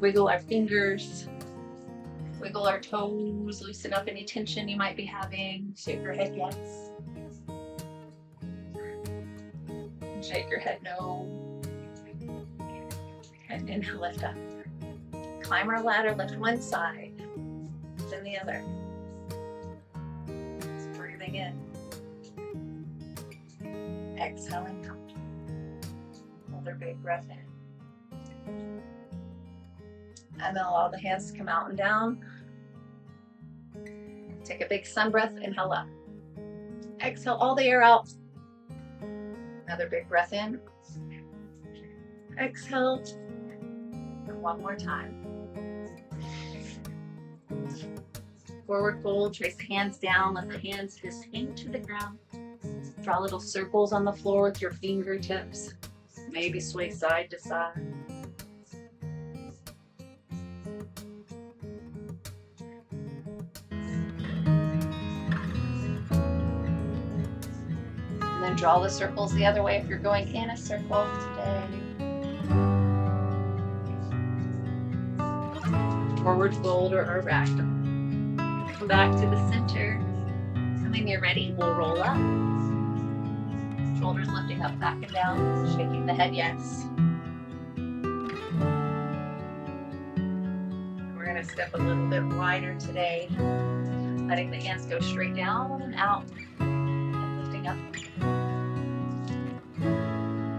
Wiggle our fingers, wiggle our toes, loosen up any tension you might be having. Shake your head yes. Shake your head no. And inhale, lift up. Climb our ladder, lift one side, then the other. Just breathing in. Exhaling out. Another big breath in. And then allow the hands to come out and down. Take a big sun breath, inhale up. Exhale all the air out. Another big breath in. Exhale. And one more time. Forward fold, trace the hands down, let the hands just hang to the ground. Draw little circles on the floor with your fingertips. Maybe sway side to side. And then draw the circles the other way if you're going in a circle today. Forward fold or back. Come back to the center. And when you're ready, we'll roll up. Shoulders lifting up, back and down, shaking the head yes. We're going to step a little bit wider today, letting the hands go straight down and out, and lifting up.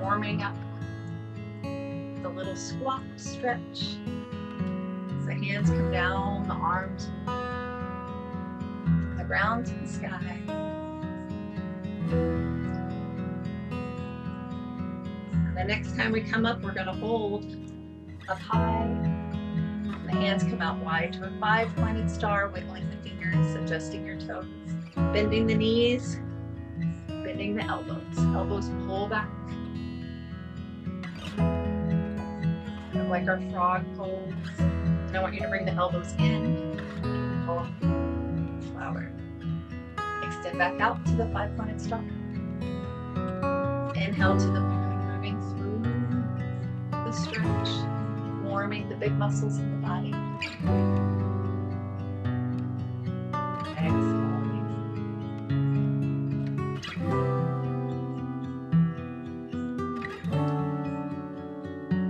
Warming up. The little squat stretch. As the hands come down, the arms, the ground to the sky. The next time we come up, we're going to hold up high. The hands come out wide to a 5-pointed star, wiggling the fingers, adjusting your toes, bending the knees, bending the elbows. Elbows pull back. Kind of like our frog pose. And I want you to bring the elbows in, pull up, flower. Extend back out to the 5-pointed star. Inhale to the moving through the stretch, warming the big muscles in the body. Exhale.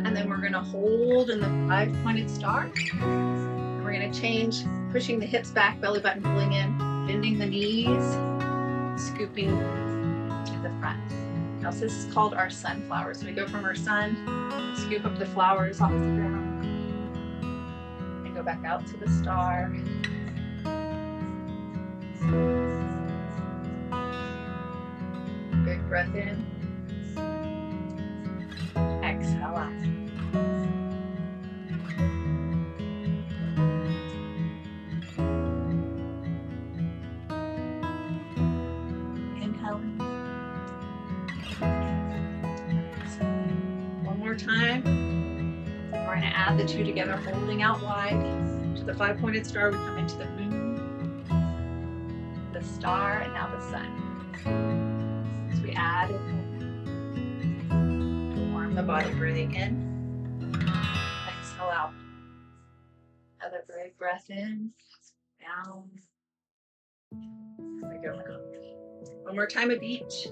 And then we're going to hold in the 5-pointed star. And we're going to change, pushing the hips back, belly button pulling in, bending the knees, scooping to the front. Now, so this is called our sunflower. So we go from our sun, scoop up the flowers off the ground, and go back out to the star. Big breath in. Exhale out. Inhaling. One more time. We're going to add the two together, holding out wide. To the 5-pointed star, we come into the moon, the star, and now the sun. So we add and warm the body, breathing in. Exhale out. Another big breath in, down. There we go. One more time, a beach.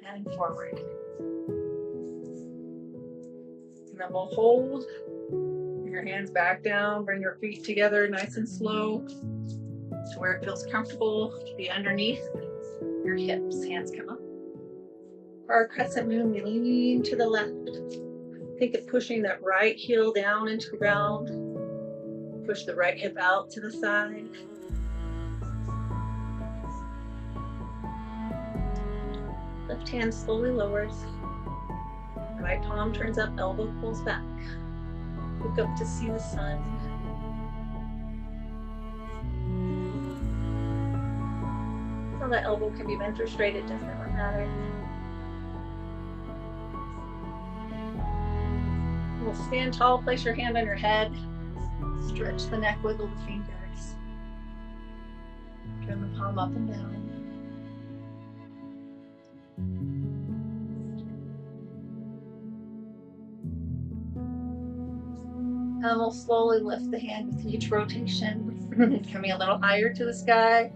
And forward. And then we'll hold. Bring your hands back down. Bring your feet together nice and slow to where it feels comfortable to be underneath your hips. Hands come up. For our crescent moon, we lean to the left. Think of pushing that right heel down into the ground. Push the right hip out to the side. Left hand slowly lowers. Right palm turns up, elbow pulls back. Look up to see the sun. So that elbow can be bent or straight, it doesn't matter. We'll stand tall, place your hand on your head. Stretch the neck, wiggle the fingers. Turn the palm up and down. And we'll slowly lift the hand with each rotation, coming a little higher to the sky.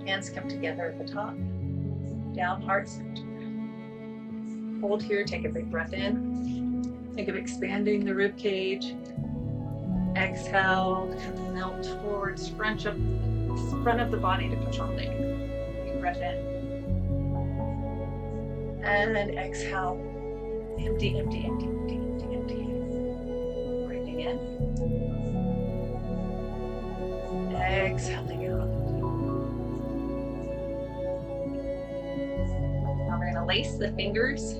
Hands come together at the top. Down, heart center. Hold here, take a big breath in. Think of expanding the rib cage. Exhale, melt forward, scrunch up the front of the body to control it. Big breath in. And then exhale. Empty, empty, empty, empty, empty, empty. Breathing in. Exhaling out. Now we're going to lace the fingers.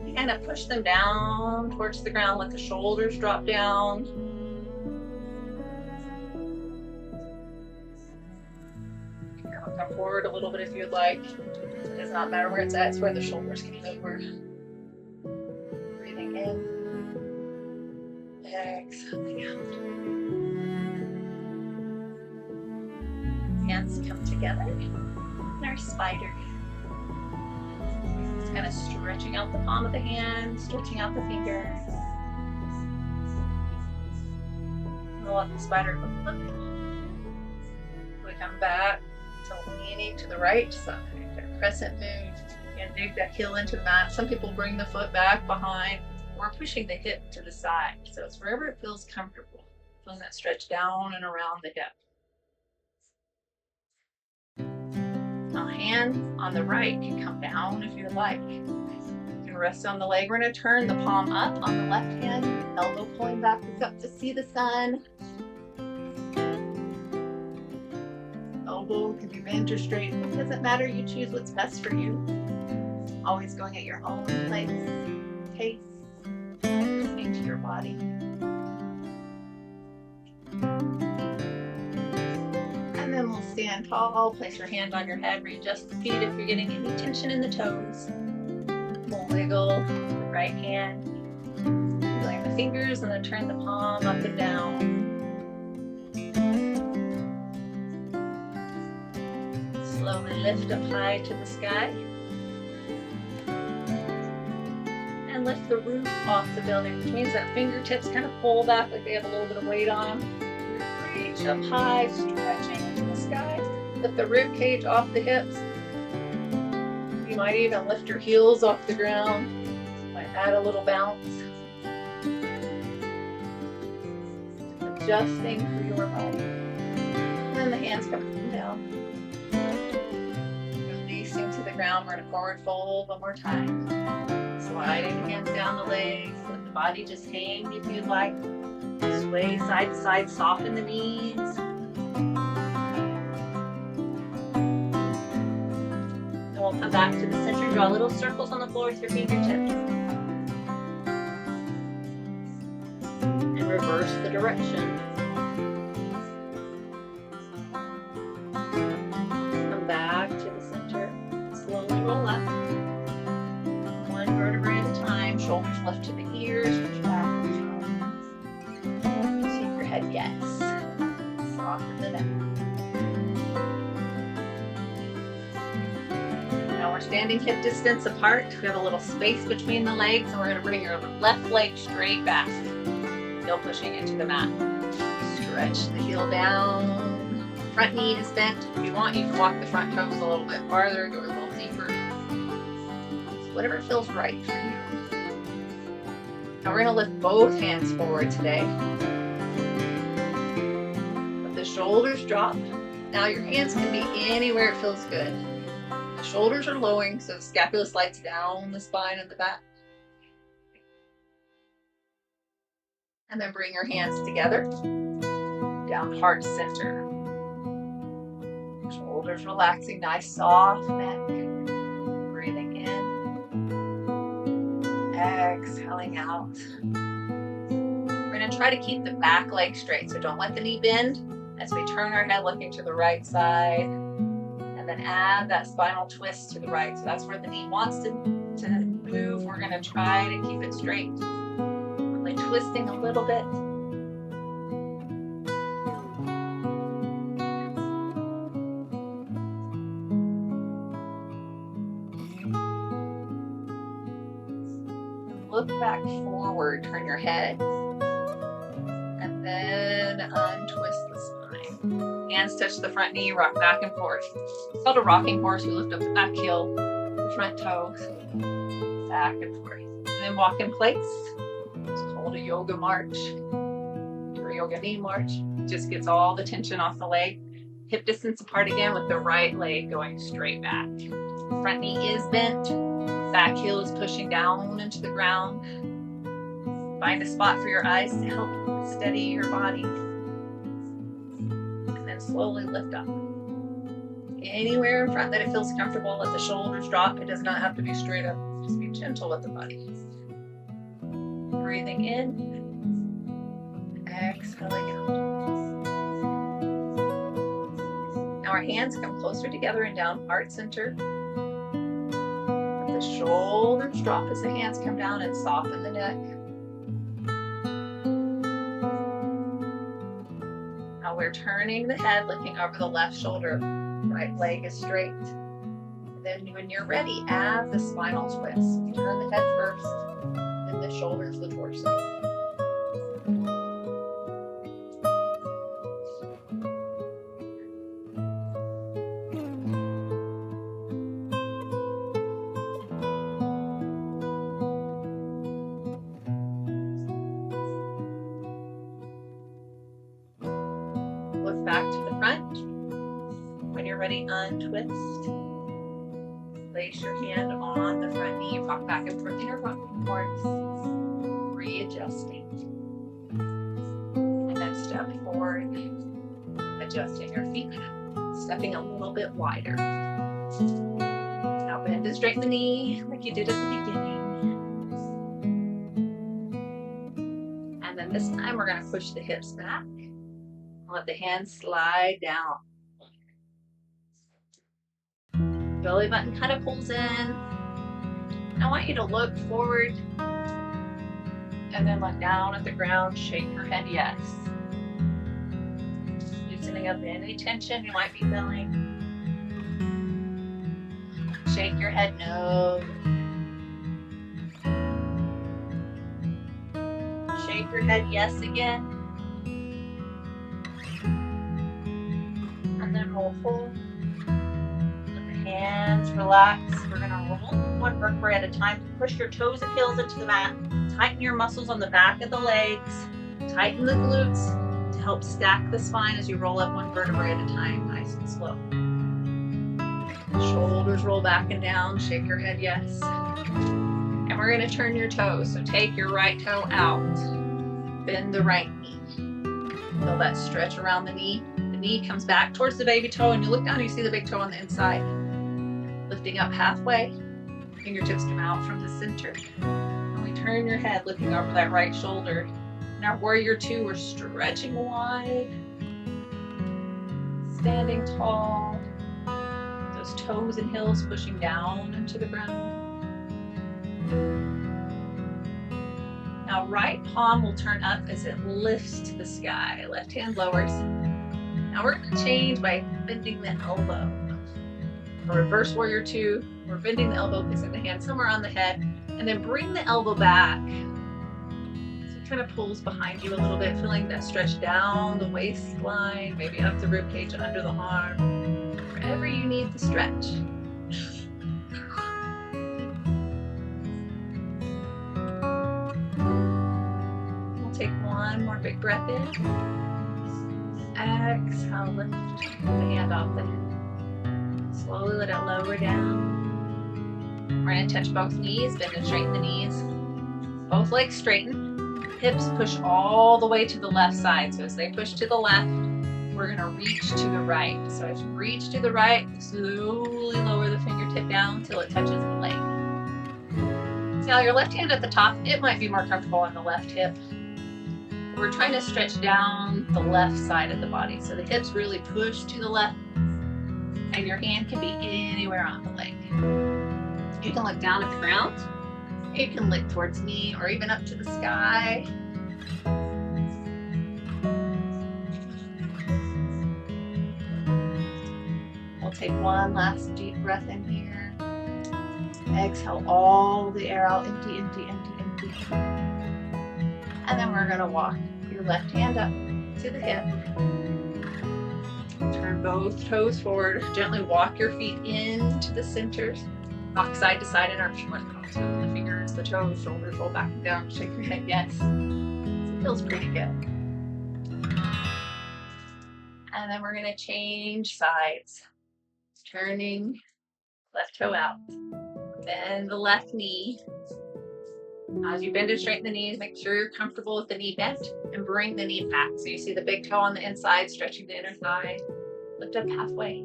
You kind of push them down towards the ground, let the shoulders drop down. Come forward a little bit if you'd like. It does not matter where it's at, it's where the shoulders can over. Breathing in. Exhaling out. Hands come together in our spider. Just kind of stretching out the palm of the hand, stretching out the fingers. We'll let the spider look. We come back to leaning to the right side. Crescent moon, and dig that heel into the mat. Some people bring the foot back behind. We're pushing the hip to the side. So it's wherever it feels comfortable. Feeling that stretch down and around the hip. Now hand on the right can come down if you like. You can rest on the leg. We're going to turn the palm up on the left hand. Elbow pulling back up to see the sun. Elbow can be bent or straight. It doesn't matter. You choose what's best for you. Always going at your own pace, listening to your body. And then we'll stand tall. Place your hand on your head. Readjust the feet if you're getting any tension in the toes. We'll wiggle the right hand, wiggling the fingers, and then turn the palm up and down. Slowly lift up high to the sky. And lift the roof off the building, which means that fingertips kind of pull back like they have a little bit of weight on them. Reach up high, stretching into the sky. Lift the rib cage off the hips. You might even lift your heels off the ground. Might add a little bounce. Adjusting for your body. And then the hands come down. To the ground. We're going to forward fold one more time. Sliding the hands down the legs. Let the body just hang if you'd like. Sway side to side. Soften the knees. Then we'll come back to the center. Draw little circles on the floor with your fingertips. And reverse the direction. Come back to the center. Slowly roll up. One vertebrae at a time. Shoulders left to the ears. Push back. Shake your head yes. Soften the neck. Now we're standing hip distance apart. We have a little space between the legs, and we're going to bring your left leg straight back. Heel pushing into the mat. Stretch the heel down. Front knee is bent. If you want, you can walk the front toes a little bit farther, go a little deeper. Whatever feels right for you. Now we're going to lift both hands forward today. Let the shoulders drop. Now your hands can be anywhere it feels good. The shoulders are lowering, so the scapula slides down the spine and the back. And then bring your hands together. Down heart center. Shoulders relaxing, nice soft neck. Breathing in. Exhaling out. We're going to try to keep the back leg straight, so don't let the knee bend as we turn our head looking to the right side. And then add that spinal twist to the right. So that's where the knee wants to move. We're going to try to keep it straight. Really twisting a little bit. look back forward, turn your head, and then untwist the spine. Hands touch the front knee, rock back and forth. It's called a rocking horse. We lift up the back heel, the front toes, back and forth. And then walk in place. It's called a yoga march. Or yoga knee march. Just gets all the tension off the leg. Hip distance apart again with the right leg going straight back. Front knee is bent. Back heel is pushing down into the ground. Find a spot for your eyes to help steady your body. And then slowly lift up. Anywhere in front that it feels comfortable, let the shoulders drop. It does not have to be straight up. Just be gentle with the body. Breathing in. Exhaling out. Now our hands come closer together and down, heart center. Let the shoulders drop as the hands come down and soften the neck. Now we're turning the head, looking over the left shoulder. Right leg is straight. Then when you're ready, add the spinal twist. Turn the head first, then the shoulders, the torso. Look back to the front. When you're ready, untwist. Place your hand on the front knee. Rock back and forth in your rocking horse. Readjusting. And then step forward. Adjusting your feet. Stepping a little bit wider. Now bend and straighten the knee like you did at the beginning. And then this time we're going to push the hips back. Let the hands slide down. Belly button kind of pulls in. I want you to look forward and then look down at the ground. Shake your head yes. Loosening up any tension you might be feeling. Shake your head no. Shake your head yes again. And then roll forward. Hands relax. We're going to roll one vertebrae at a time. Push your toes and heels into the mat. Tighten your muscles on the back of the legs. Tighten the glutes to help stack the spine as you roll up one vertebrae at a time. Nice and slow. Shoulders roll back and down. Shake your head yes. And we're going to turn your toes. So take your right toe out. Bend the right knee. Feel that stretch around the knee. The knee comes back towards the baby toe and you look down and you see the big toe on the inside. Lifting up halfway, fingertips come out from the center. And we turn your head, looking over that right shoulder. Now warrior two, we're stretching wide, standing tall. Those toes and heels pushing down into the ground. Now right palm will turn up as it lifts to the sky. Left hand lowers. Now we're going to change by bending the elbow. Reverse warrior two, we're bending the elbow, placing the hand somewhere on the head, and then bring the elbow back. So it kind of pulls behind you a little bit, feeling that stretch down the waistline, maybe up the rib cage, under the arm, wherever you need the stretch. We'll take one more big breath in. Exhale, lift the hand off the head. Slowly let it lower down. We're going to touch both knees, bend and straighten the knees. Both legs straighten. Hips push all the way to the left side. So as they push to the left, we're going to reach to the right. So as you reach to the right, slowly lower the fingertip down until it touches the leg. See how your left hand at the top, it might be more comfortable on the left hip. We're trying to stretch down the left side of the body. So the hips really push to the left. And your hand can be anywhere on the leg. You can look down at the ground. You can look towards me or even up to the sky. We'll take one last deep breath in here. Exhale all the air out. Empty, empty, empty, empty. And then we're gonna walk your left hand up to the hip. Turn both toes forward. Gently walk your feet into the center. Rock side to side in our short cross with the fingers, the toes, shoulders roll back and down. Shake your head, yes. It feels pretty good. And then we're gonna change sides. Turning left toe out. Bend the left knee. As you bend and straighten the knees, make sure you're comfortable with the knee bent and bring the knee back. So you see the big toe on the inside, stretching the inner thigh. Lift up halfway.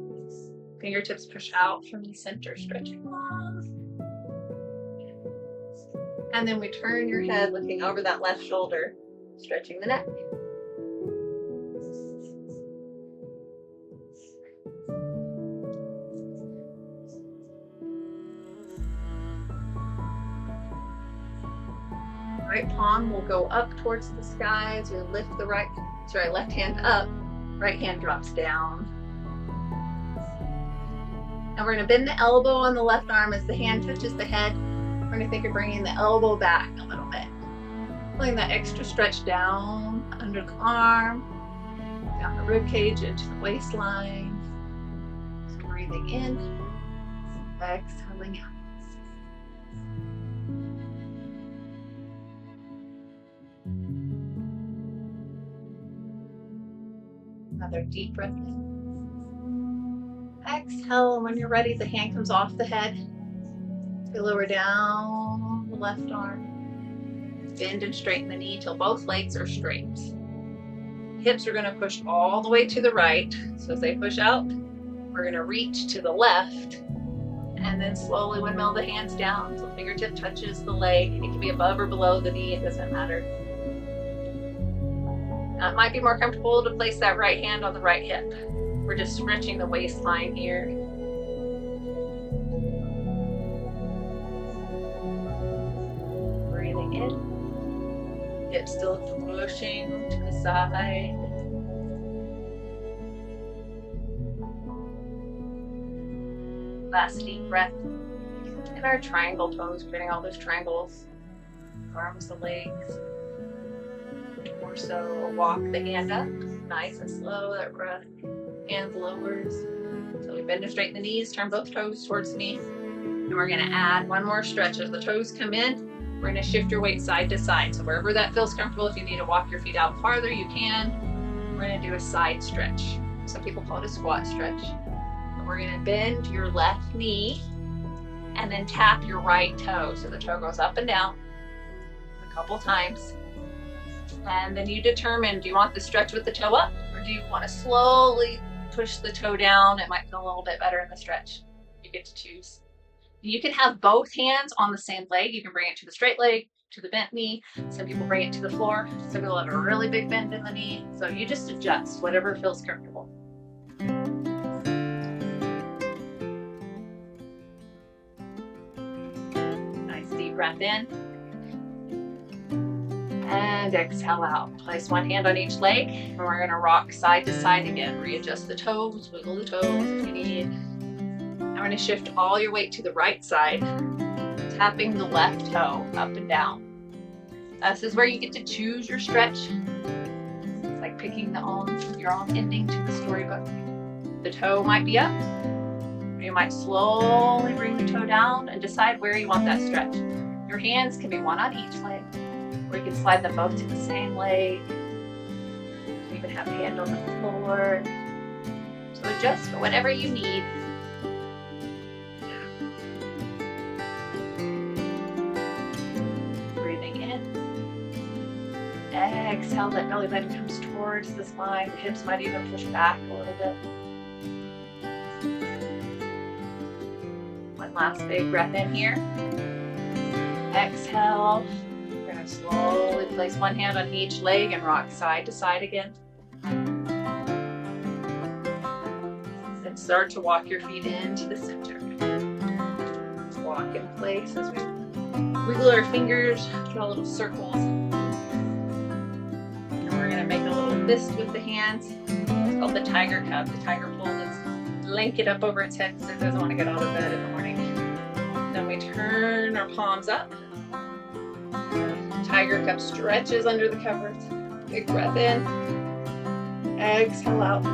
Fingertips push out from the center, stretching long. And then we turn your head, looking over that left shoulder, stretching the neck. Right palm will go up towards the sky as you lift the left hand up, right hand drops down. And we're going to bend the elbow on the left arm as the hand touches the head. We're going to think of bringing the elbow back a little bit. Pulling that extra stretch down under the arm, down the rib cage into the waistline. Just breathing in, exhaling out. Another deep breath in. Exhale, and when you're ready, the hand comes off the head. You lower down the left arm. Bend and straighten the knee till both legs are straight. Hips are going to push all the way to the right. So as they push out, we're going to reach to the left. And then slowly windmill the hands down so the fingertip touches the leg. It can be above or below the knee, it doesn't matter. It might be more comfortable to place that right hand on the right hip. We're just stretching the waistline here. Breathing in. Hips still pushing to the side. Last deep breath. In our triangle pose, creating all those triangles. Arms, the legs. So walk the hand up, nice and slow, that breath, hands lowers. So we bend and straighten the knees, turn both toes towards the knee. And we're gonna add one more stretch. As the toes come in, we're gonna shift your weight side to side. So wherever that feels comfortable, if you need to walk your feet out farther, you can. We're gonna do a side stretch. Some people call it a squat stretch. But we're gonna bend your left knee and then tap your right toe. So the toe goes up and down a couple times. And then you determine, do you want the stretch with the toe up, or do you want to slowly push the toe down? It might feel a little bit better in the stretch. You get to choose. You can have both hands on the same leg. You can bring it to the straight leg, to the bent knee. Some people bring it to the floor. Some people have a really big bend in the knee. So you just adjust, whatever feels comfortable. Nice deep breath in. And exhale out. Place one hand on each leg, and we're going to rock side to side again. Readjust the toes, wiggle the toes if you need. I'm going to shift all your weight to the right side, tapping the left toe up and down. This is where you get to choose your stretch. It's like picking your own ending to the storybook. The toe might be up. You might slowly bring the toe down and decide where you want that stretch. Your hands can be one on each leg. Or you can slide them both to the same leg. You even have a hand on the floor. So adjust for whatever you need. Breathing in. Exhale, that belly button comes towards the spine. The hips might even push back a little bit. One last big breath in here. Exhale. Slowly place one hand on each leg and rock side to side again. Then start to walk your feet into the center. Walk in place as we wiggle our fingers, draw little circles. And we're going to make a little fist with the hands. It's called the tiger cup. The tiger pole is link it up over its head because it doesn't want to get out of bed in the morning. Then we turn our palms up. Tiger cup stretches under the covers. Big breath in. Exhale out.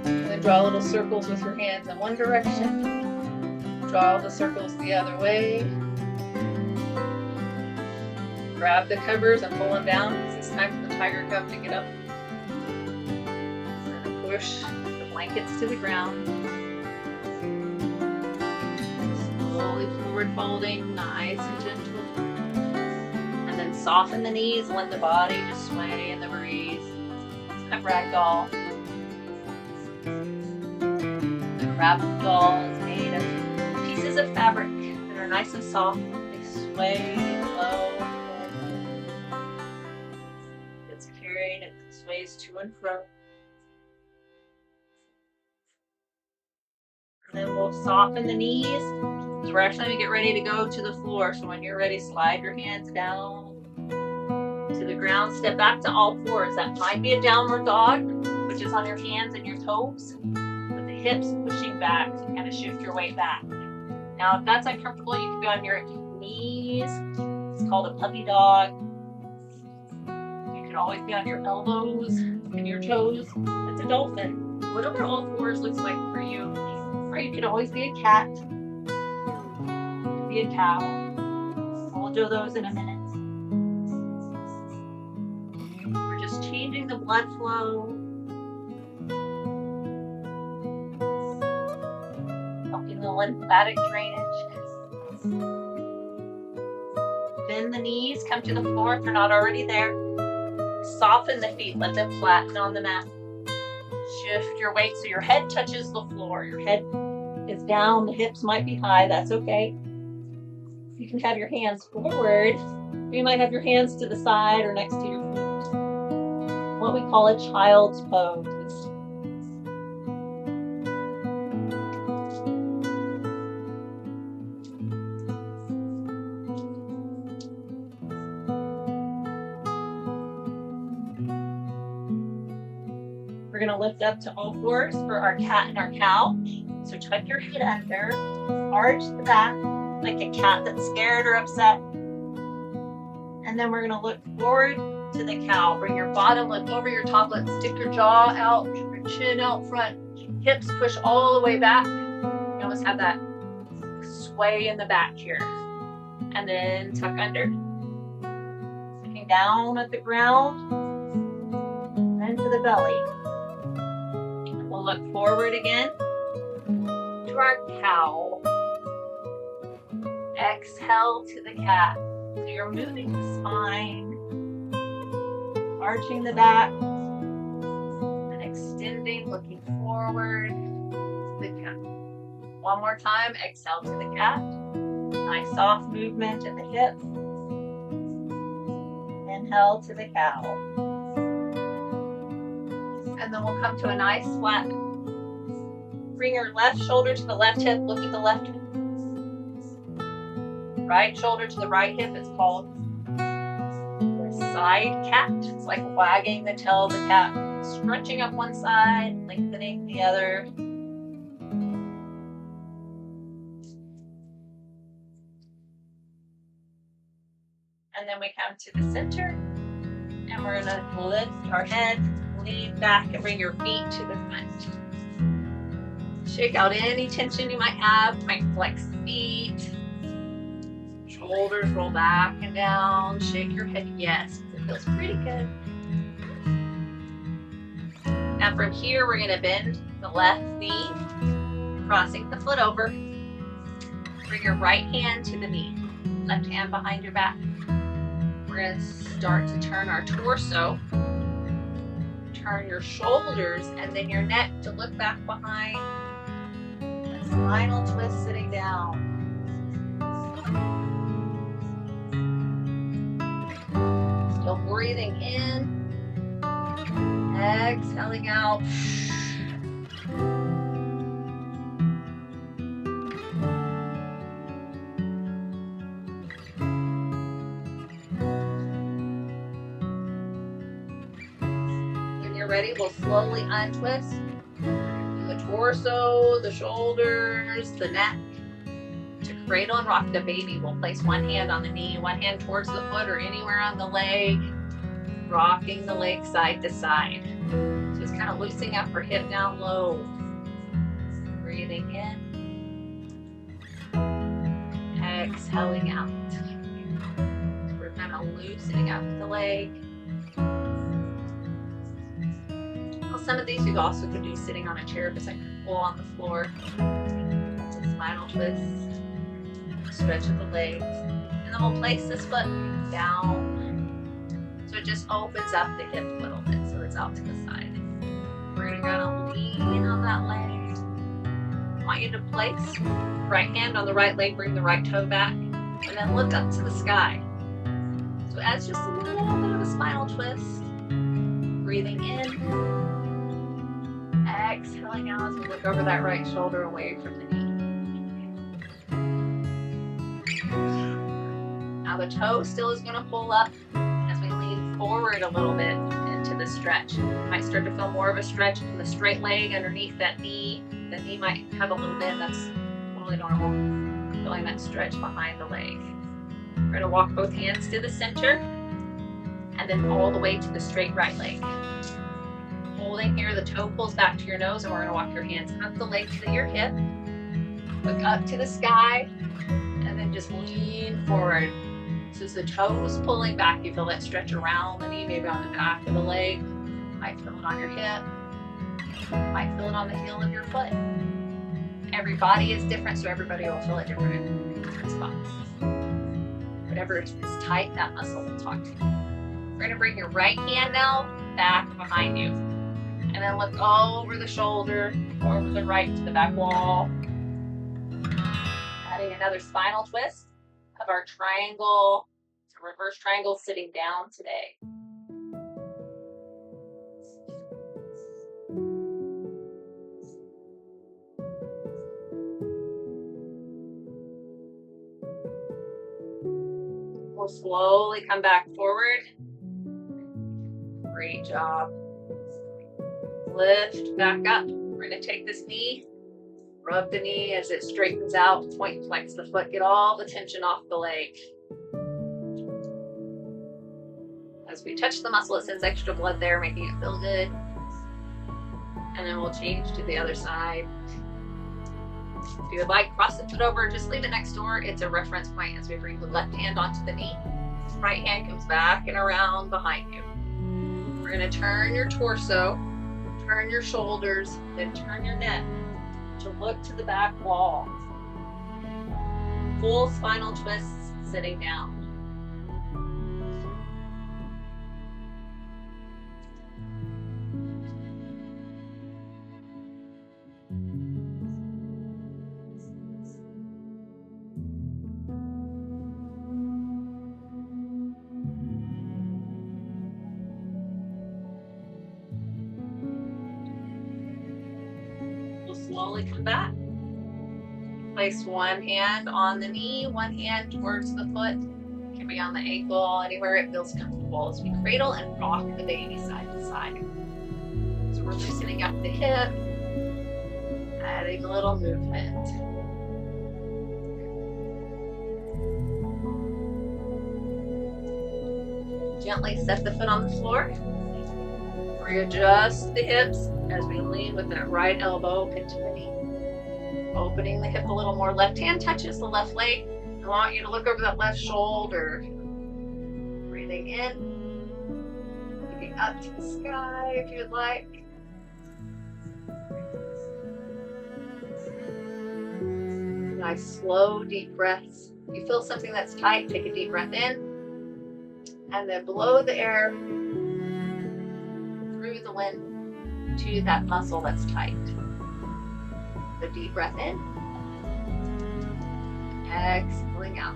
And then draw little circles with your hands in one direction. Draw the circles the other way. Grab the covers and pull them down. It's time for the tiger cup to get up. And push the blankets to the ground. Slowly forward folding, nice and gentle. And then soften the knees, let the body just sway in the breeze. It's a ragdoll. The ragdoll is made of pieces of fabric that are nice and soft. They sway low. It's carried, it sways to and fro. And then we'll soften the knees. So we're actually going to get ready to go to the floor. So when you're ready, slide your hands down to the ground. Step back to all fours. That might be a downward dog, which is on your hands and your toes, with the hips pushing back to kind of shift your weight back. Now, if that's uncomfortable, you can be on your knees. It's called a puppy dog. You can always be on your elbows and your toes. It's a dolphin. Whatever all fours looks like for you. Or you could always be a cat. Be a cow. We'll do those in a minute. We're just changing the blood flow. Helping the lymphatic drainage. Bend the knees, come to the floor if you're not already there. Soften the feet, let them flatten on the mat. Shift your weight so your head touches the floor. Your head is down, the hips might be high, that's okay. You can have your hands forward. You might have your hands to the side or next to your feet. What we call a child's pose. We're going to lift up to all fours for our cat and our cow. So tuck your head under, arch the back like a cat that's scared or upset. And then we're going to look forward to the cow. Bring your bottom lip over your top lip. Stick your jaw out, your chin out front. Hips push all the way back. You almost have that sway in the back here. And then tuck under. Looking down at the ground and to the belly. We'll look forward again to our cow. Exhale to the cat. So you're moving the spine, arching the back, and extending, looking forward to the cat. One more time, exhale to the cat. Nice soft movement in the hips. Inhale to the cow. And then we'll come to a nice flat. Bring your left shoulder to the left hip. Look at the left hip. Right shoulder to the right hip. It's called the side cat. It's like wagging the tail of the cat. Stretching up one side, lengthening the other. And then we come to the center. And we're going to lift our head, lean back, and bring your feet to the front. Shake out any tension you might have. Might flex the feet. Shoulders roll back and down. Shake your head. Yes, it feels pretty good. Now from here, we're going to bend the left knee, crossing the foot over. Bring your right hand to the knee. Left hand behind your back. We're going to start to turn our torso. Turn your shoulders and then your neck to look back behind. A spinal twist sitting down. Still breathing in. Exhaling out. Ready, we'll slowly untwist the torso, the shoulders, the neck to cradle and rock the baby. We'll place one hand on the knee, one hand towards the foot or anywhere on the leg, rocking the leg side to side. Just kind of loosening up her hip down low. Breathing in. Exhaling out. We're kind of loosening up the leg. Well, some of these you also could do sitting on a chair, because I can pull on the floor. Spinal twist. Stretch of the legs. And then we'll place this foot down. So it just opens up the hip a little bit, so it's out to the side. We're gonna lean on that leg. I want you to place right hand on the right leg, bring the right toe back, and then look up to the sky. So as just a little bit of a spinal twist. Breathing in. Exhaling out as we look over that right shoulder away from the knee. Now the toe still is going to pull up as we lean forward a little bit into the stretch. You might start to feel more of a stretch in the straight leg underneath that knee. The knee might have a little bit, that's totally normal. Feeling that stretch behind the leg. We're going to walk both hands to the center and then all the way to the straight right leg. Holding here, the toe pulls back to your nose, and we're going to walk your hands up the leg to your hip. Look up to the sky, and then just lean forward. So as the toe is pulling back, you feel that stretch around the knee, maybe on the back of the leg. You might feel it on your hip. You might feel it on the heel of your foot. Every body is different, so everybody will feel it different in different spots. Whatever is tight, that muscle will talk to you. We're going to bring your right hand now back behind you. And then look over the shoulder, over the right to the back wall. Adding another spinal twist of our triangle, so reverse triangle sitting down today. We'll slowly come back forward. Great job. Lift back up. We're going to take this knee, rub the knee as it straightens out, point, flex the foot, get all the tension off the leg. As we touch the muscle, it sends extra blood there, making it feel good. And then we'll change to the other side. If you would like, cross the foot over, just leave it next door. It's a reference point as we bring the left hand onto the knee. Right hand comes back and around behind you. We're going to turn your torso, turn your shoulders, then turn your neck to look to the back wall. Full spinal twists sitting down. Slowly come back. Place one hand on the knee, one hand towards the foot. It can be on the ankle, anywhere it feels comfortable as we cradle and rock the baby side to side. So we're loosening up the hip, adding a little movement. Gently set the foot on the floor. Readjust the hips as we lean with that right elbow into the knee. Opening the hip a little more. Left hand touches the left leg. I want you to look over that left shoulder. Breathing in. Looking up to the sky if you would like. Nice slow deep breaths. If you feel something that's tight, take a deep breath in. And then blow the air through the wind to that muscle that's tight. So deep breath in, exhaling out.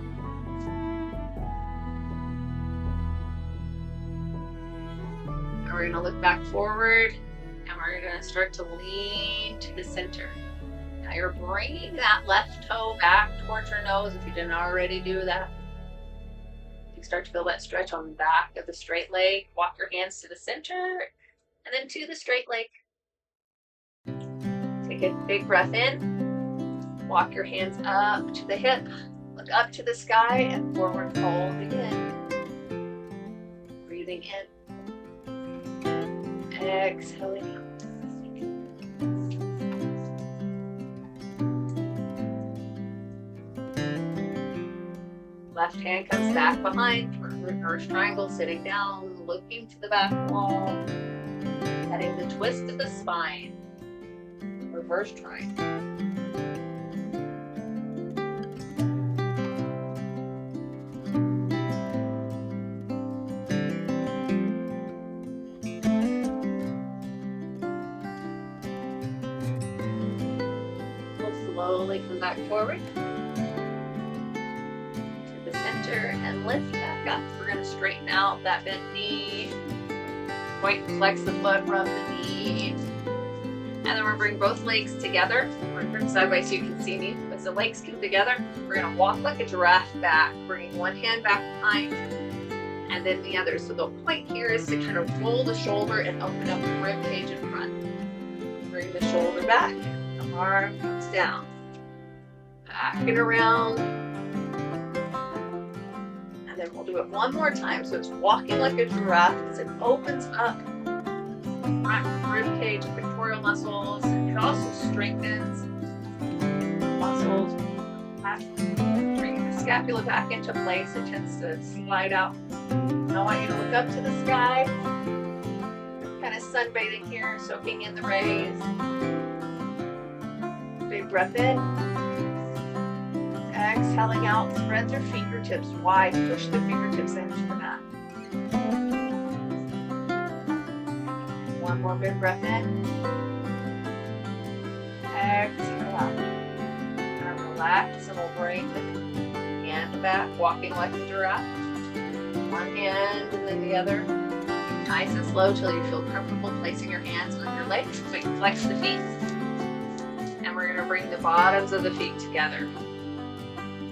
And we're going to look back forward, and we're going to start to lean to the center. Now you're bringing that left toe back towards your nose if you didn't already do that. You start to feel that stretch on the back of the straight leg. Walk your hands to the center and then to the straight leg. Take a big breath in. Walk your hands up to the hip, look up to the sky, and forward fold again. Breathing in. Exhaling out. Left hand comes back behind for reverse triangle, sitting down, looking to the back wall, heading the twist of the spine, reverse triangle. We'll slowly come back forward. And lift back up. We're going to straighten out that bent knee. Point, flex the foot, rub the knee. And then we're going to bring both legs together. We're going to turn sideways so you can see me. As the legs come together, we're going to walk like a giraffe back, bringing one hand back behind and then the other. So the point here is to kind of roll the shoulder and open up the rib cage in front. Bring the shoulder back. The arm comes down. Back and around. And then we'll do it one more time. So it's walking like a giraffe as it opens up front rib cage, pectoral muscles. It also strengthens muscles. Bring the scapula back into place. It tends to slide out. I want you to look up to the sky. Kind of sunbathing here, soaking in the rays. Big breath in. Exhaling out, spread your fingertips wide, push the fingertips into the mat. One more big breath in. Exhale out. And relax, and we'll bring the hand back, walking like a giraffe. One hand and then the other. Nice and slow till you feel comfortable placing your hands on your legs. So you can flex the feet. And we're going to bring the bottoms of the feet together.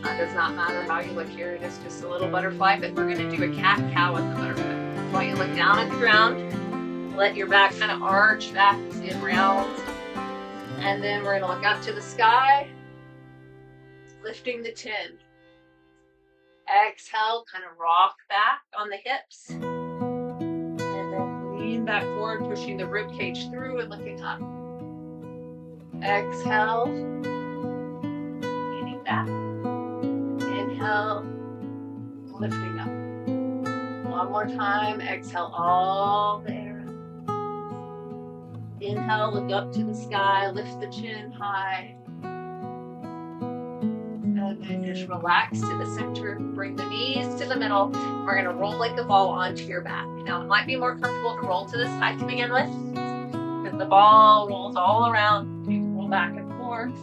It does not matter how you look here, it is just a little butterfly, but we're going to do a cat-cow with the butterfly. So I want you to look down at the ground, let your back kind of arch back in rounds, and then we're going to look up to the sky, lifting the chin. Exhale, kind of rock back on the hips, and then lean back forward, pushing the rib cage through and lifting up. Exhale, leaning back. Inhale, lifting up. One more time. Exhale all the air out. Inhale, look up to the sky, lift the chin high. And then just relax to the center. Bring the knees to the middle. We're going to roll like a ball onto your back. Now, it might be more comfortable to roll to the side to begin with, because the ball rolls all around. You can roll back and forth,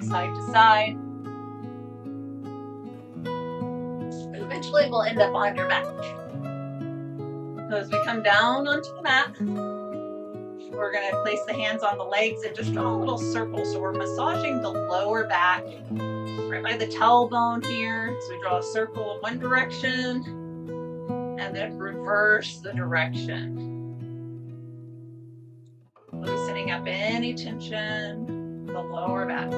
side to side. Eventually we'll end up on your back. So as we come down onto the mat, we're going to place the hands on the legs and just draw a little circle. So we're massaging the lower back right by the tailbone here. So we draw a circle in one direction and then reverse the direction. Loosening up any tension in the lower back.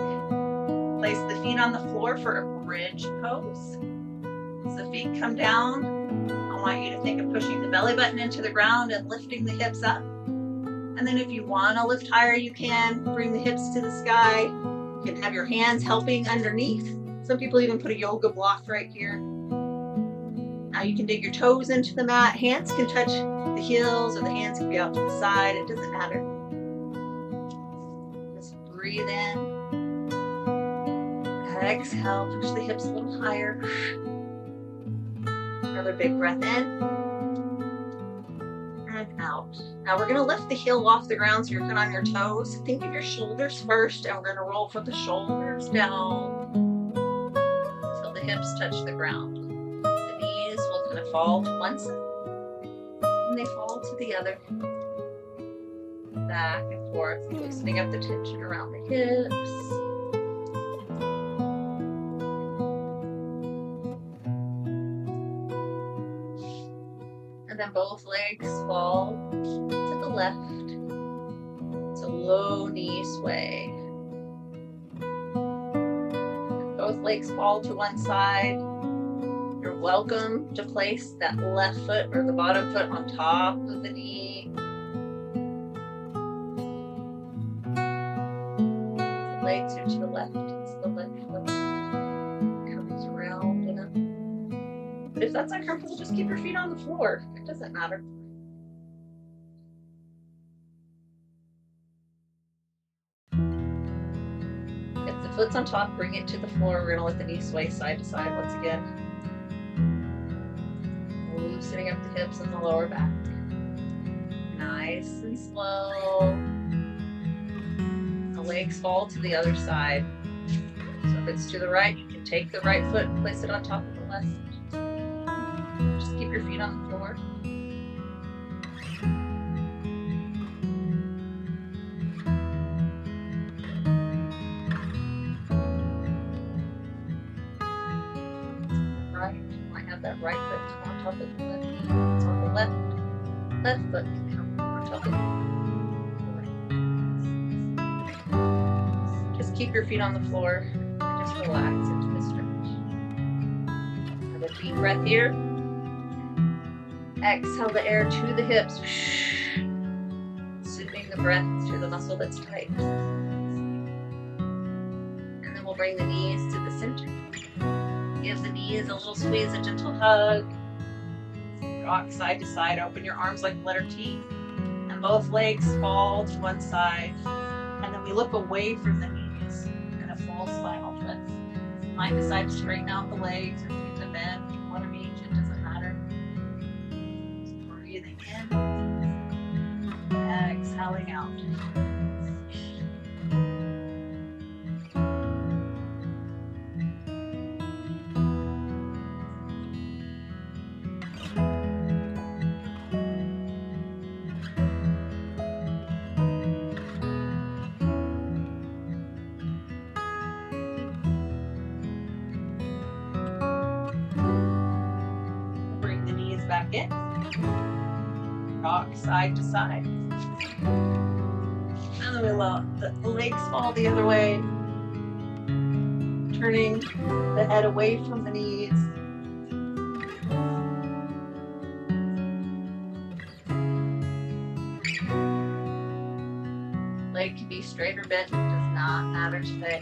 Place the feet on the floor for a bridge pose. As the feet come down, I want you to think of pushing the belly button into the ground and lifting the hips up. And then if you want to lift higher, you can. Bring the hips to the sky. You can have your hands helping underneath. Some people even put a yoga block right here. Now you can dig your toes into the mat. Hands can touch the heels or the hands can be out to the side. It doesn't matter. Just breathe in. Exhale, push the hips a little higher. Another big breath in and out. Now we're going to lift the heel off the ground so you're good on your toes. Think of your shoulders first, and we're going to roll from the shoulders down until the hips touch the ground. The knees will kind of fall to one side and they fall to the other. Back and forth, loosening up the tension around the hips. And then both legs fall to the left. It's a low knee sway. legs fall to one side. You're welcome to place that left foot or the bottom foot on top of the knee. The legs are to the left. It's the left foot. Comes around and up. But if that's uncomfortable, just keep your feet on the floor. It doesn't matter. If the foot's on top, bring it to the floor. We're gonna let the knee sway side to side once again. Loosening up the hips and the lower back. Nice and slow. The legs fall to the other side. So if it's to the right, you can take the right foot and place it on top of the left. Just keep your feet on the floor. Right, I have that right foot on top of the left knee. It's on the left foot can come on top of the right. Just keep your feet on the floor and just relax into the stretch. Have a deep breath here. Exhale the air to the hips. Soothing the breath to the muscle that's tight. And then we'll bring the knees to the center. Give the knees a little squeeze, a gentle hug. Rock side to side. Open your arms like the letter T. And both legs fall to one side. And then we look away from the knees in a full spinal twist. Might decide to straighten out the legs or need to bend. One of each, it doesn't matter. Just breathing in. Exhaling out. Back in. Rock side to side. And then we let the legs fall the other way. Turning the head away from the knees. Leg can be straight or bent, it does not matter today.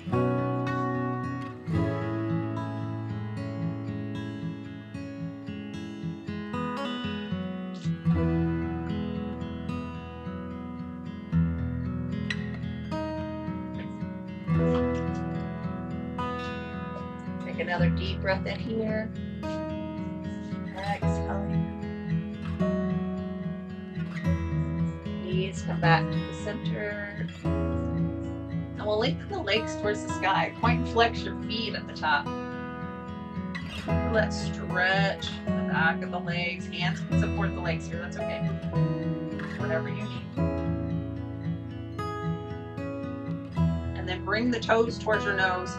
Another deep breath in here. Exhaling. Knees come back to the center. And we'll lengthen the legs towards the sky. Point and flex your feet at the top. Let's stretch the back of the legs. Hands can support the legs here. That's okay. Whatever you need. And then bring the toes towards your nose.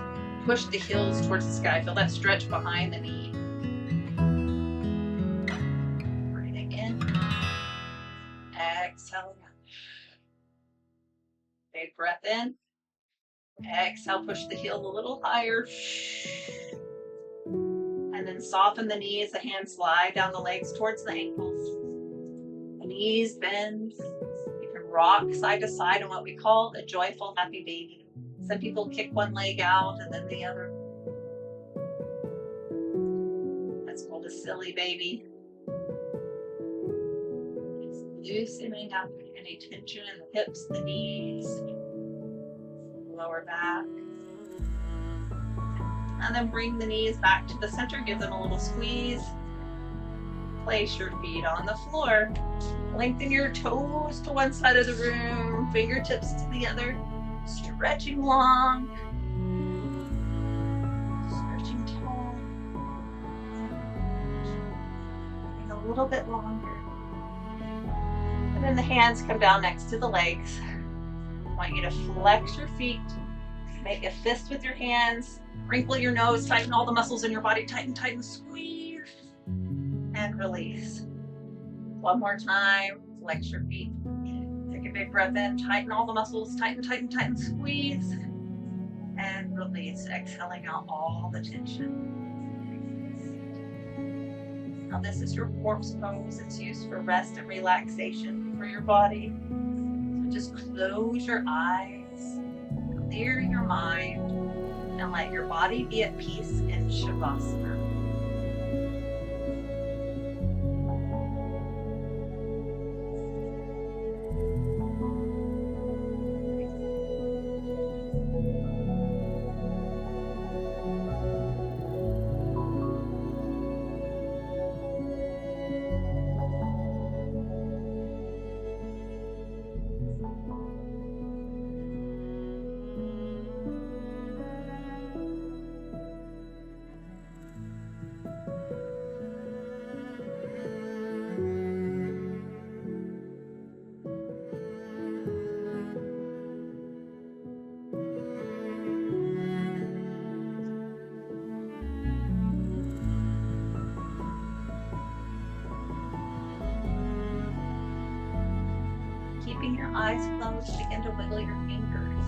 Push the heels towards the sky. Feel that stretch behind the knee. Breathing in. Exhale. Big breath in. Exhale, push the heel a little higher. And then soften the knees. The hands slide down the legs towards the ankles. The knees bend. You can rock side to side in what we call a joyful, happy baby. Some people kick one leg out and then the other. That's called a silly baby. It's loosening up any tension in the hips, the knees, lower back. And then bring the knees back to the center, give them a little squeeze. Place your feet on the floor. Lengthen your toes to one side of the room, fingertips to the other. Stretching long, stretching tall, getting a little bit longer. And then the hands come down next to the legs. I want you to flex your feet, make a fist with your hands, wrinkle your nose, tighten all the muscles in your body, tighten, tighten, squeeze, and release. One more time, flex your feet. Take a big breath in, tighten all the muscles, tighten, tighten, tighten, squeeze, and release, exhaling out all the tension. Now this is your corpse pose. It's used for rest and relaxation for your body. So just close your eyes, clear your mind, and let your body be at peace in Shavasana. Keeping your eyes closed, begin to wiggle your fingers.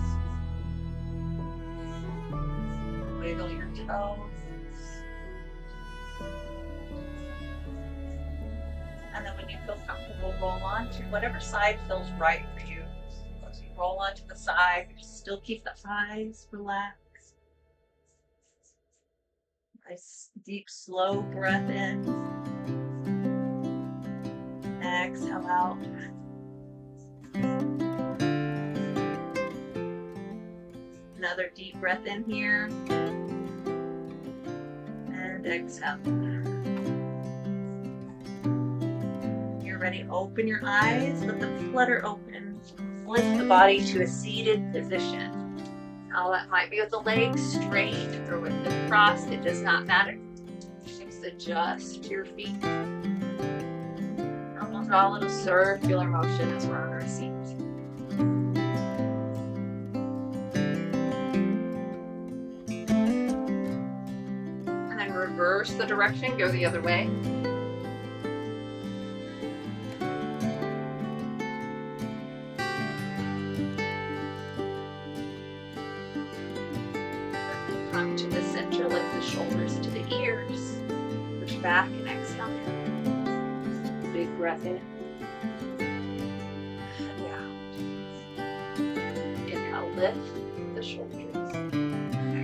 Wiggle your toes. And then when you feel comfortable, roll on to whatever side feels right for you. So as you roll onto the side, still keep the eyes relaxed. Nice deep, slow breath in. Exhale out. Another deep breath in here. And exhale. You're ready. Open your eyes. Let them flutter open. Lift the body to a seated position. Now that might be with the legs straight or with them crossed. It does not matter. Just adjust your feet. Almost all little circular motion as we're on our seat. And then reverse the direction, go the other way. Come to the center, lift the shoulders to the ears. Push back and exhale. Big breath in. And out. Inhale, lift the shoulders.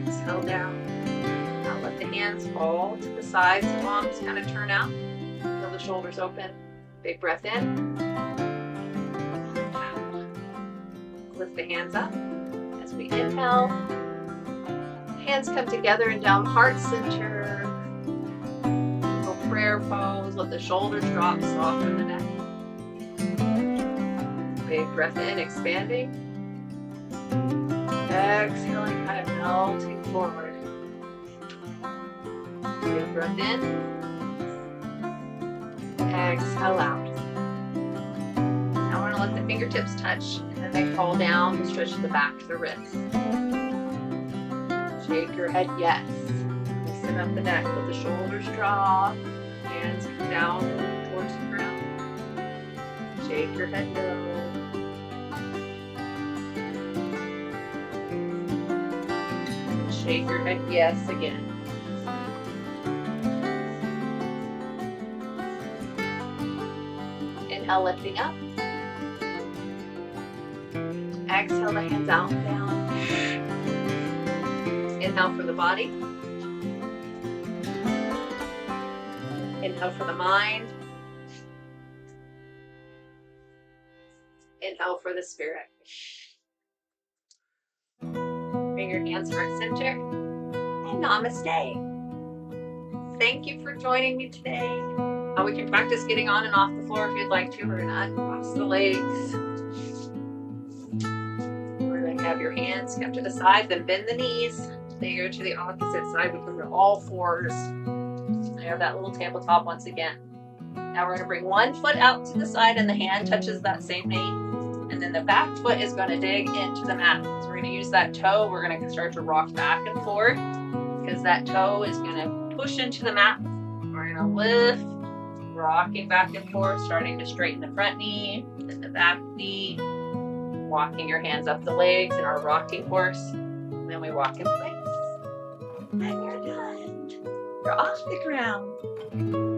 Exhale down. Now let the hands fall to the sides, palms kind of turn out. Feel the shoulders open. Big breath in. Out. Lift the hands up. As we inhale, hands come together and down heart center. Little prayer pose. Let the shoulders drop, soften the neck. Big breath in, expanding. Exhaling, kind of melting forward. Big breath in. Exhale out. Now we're going to let the fingertips touch and then they fall down and stretch the back of the wrists. Shake your head yes. Listen up the neck. Let the shoulders drop. Hands come down towards the ground. Shake your head no. Shake your head yes again. Inhale, lifting up. Exhale the hands out and down. Inhale for the body. Inhale for the mind. Inhale for the spirit. Bring your hands heart center. And namaste. Thank you for joining me today. We can practice getting on and off the floor if you'd like to. We're going to uncross the legs. We're going to have your hands come to the side, then bend the knees. Then you go to the opposite side. We come to all fours. I have that little tabletop once again. Now we're going to bring one foot out to the side and the hand touches that same knee. And then the back foot is going to dig into the mat. So we're going to use that toe. We're going to start to rock back and forth because that toe is going to push into the mat. We're going to lift, rocking back and forth, starting to straighten the front knee, then the back knee, walking your hands up the legs in our rocking horse. Then we walk in place. And you're done. You're off the ground.